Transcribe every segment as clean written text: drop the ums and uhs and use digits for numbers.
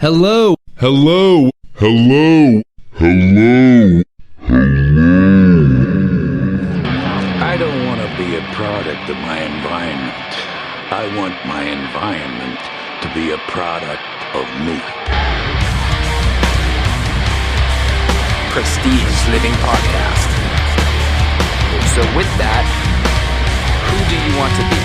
Hello. Hello. Hello. Hello. Hello. I don't want to be a product of my environment. I want my environment to be a product of me. Prestige Living Podcast. So with that, who do you want to be?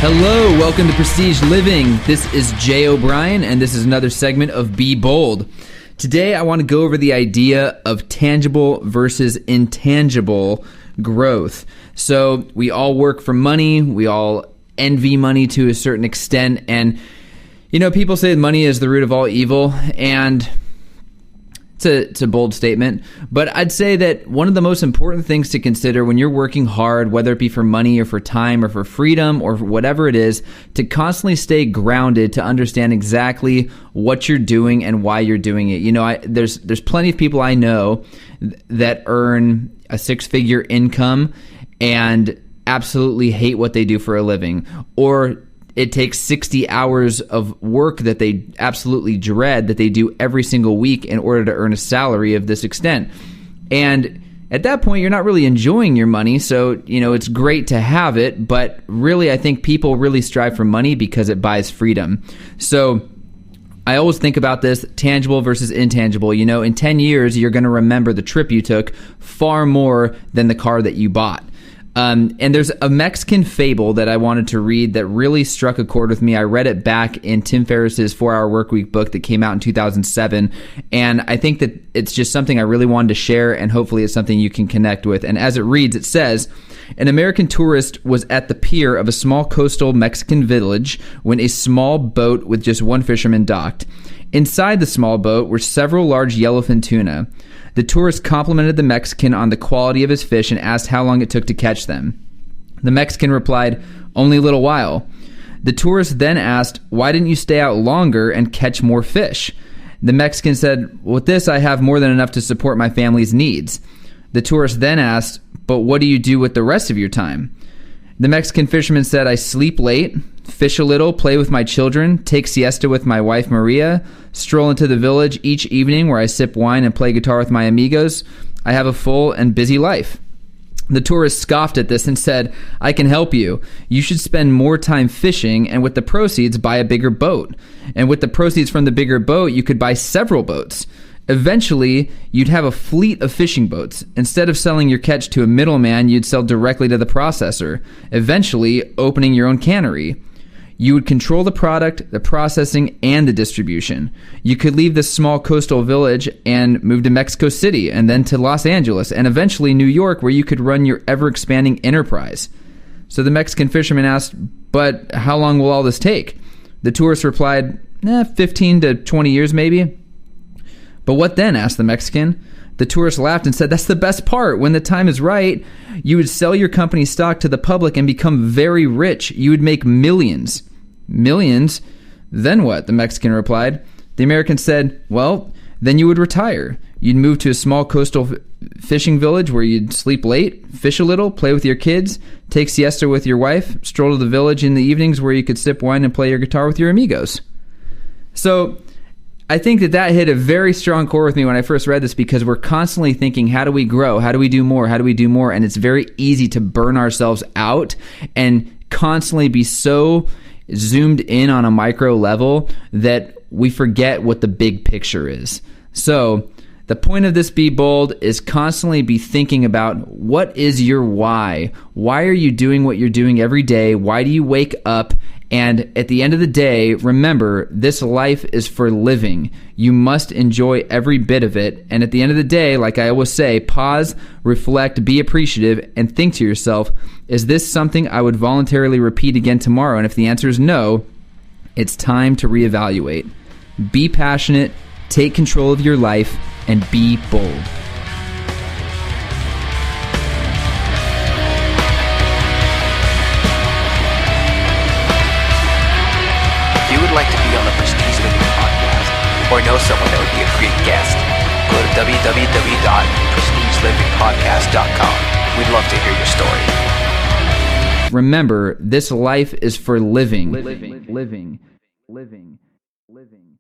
Hello, welcome to Prestige Living. This is Jay O'Brien, and this is another segment of Be Bold. Today, I want to go over the idea of tangible versus intangible growth. So we all work for money. We all envy money to a certain extent. And, you know, people say money is the root of all evil, and it's a bold statement, but I'd say that one of the most important things to consider when you're working hard, whether it be for money or for time or for freedom or for whatever it is, to constantly stay grounded, to understand exactly what you're doing and why you're doing it. You know, there's plenty of people I know that earn a six-figure income and absolutely hate what they do for a living, or it takes 60 hours of work that they absolutely dread that they do every single week in order to earn a salary of this extent. And at that point, you're not really enjoying your money. So, you know, it's great to have it, but really, I think people really strive for money because it buys freedom. So I always think about this, tangible versus intangible. You know, in 10 years, you're going to remember the trip you took far more than the car that you bought. And there's a Mexican fable that I wanted to read that really struck a chord with me. I read it back in Tim Ferriss's 4-Hour Workweek book that came out in 2007. And I think that it's just something I really wanted to share, and hopefully it's something you can connect with. And as it reads, it says, an American tourist was at the pier of a small coastal Mexican village when a small boat with just one fisherman docked. Inside the small boat were several large yellowfin tuna. The tourist complimented the Mexican on the quality of his fish and asked how long it took to catch them. The Mexican replied, only a little while. The tourist then asked, why didn't you stay out longer and catch more fish? The Mexican said, with this I have more than enough to support my family's needs. The tourist then asked, but what do you do with the rest of your time? The Mexican fisherman said, I sleep late, fish a little, play with my children, take siesta with my wife Maria, stroll into the village each evening where I sip wine and play guitar with my amigos. I have a full and busy life. The tourist scoffed at this and said, I can help you. You should spend more time fishing, and with the proceeds, buy a bigger boat. And with the proceeds from the bigger boat, you could buy several boats. Eventually, you'd have a fleet of fishing boats. Instead of selling your catch to a middleman, you'd sell directly to the processor, eventually opening your own cannery. You would control the product, the processing, and the distribution. You could leave this small coastal village and move to Mexico City, and then to Los Angeles, and eventually New York, where you could run your ever-expanding enterprise. So the Mexican fisherman asked, but how long will all this take? The tourist replied, 15 to 20 years maybe. But what then? Asked the Mexican. The tourist laughed and said, that's the best part. When the time is right, you would sell your company's stock to the public and become very rich. You would make millions. Millions? Then what? The Mexican replied. The American said, well, then you would retire. You'd move to a small coastal fishing village where you'd sleep late, fish a little, play with your kids, take siesta with your wife, stroll to the village in the evenings where you could sip wine and play your guitar with your amigos. So I think that hit a very strong chord with me when I first read this, because we're constantly thinking, how do we grow? How do we do more? How do we do more? And it's very easy to burn ourselves out and constantly be so zoomed in on a micro level that we forget what the big picture is. So the point of this Be Bold is constantly be thinking about, what is your why? Why are you doing what you're doing every day? Why do you wake up? And at the end of the day, remember, this life is for living. You must enjoy every bit of it. And at the end of the day, like I always say, pause, reflect, be appreciative, and think to yourself, is this something I would voluntarily repeat again tomorrow? And if the answer is no, it's time to reevaluate. Be passionate, take control of your life, and be bold. Like to be on the Prestige Living Podcast, or know someone that would be a great guest, go to www.prestigelivingpodcast.com. We'd love to hear your story. Remember, this life is for living. living.